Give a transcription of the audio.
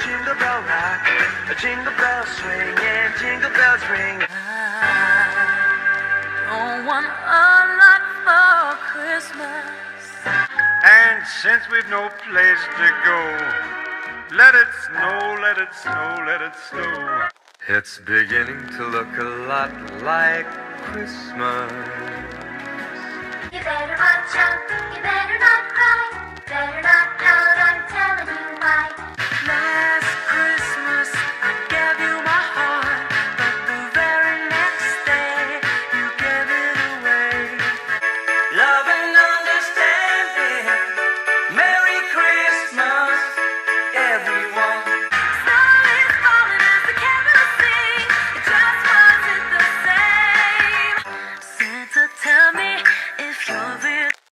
jingle bell rock, a jingle bell swing and jingle bells ring. I don't want a lot for Christmas. And since we've no place to go, let it snow, let it snow, let it snow. It's beginning to look a lot like Christmas. You better watch out.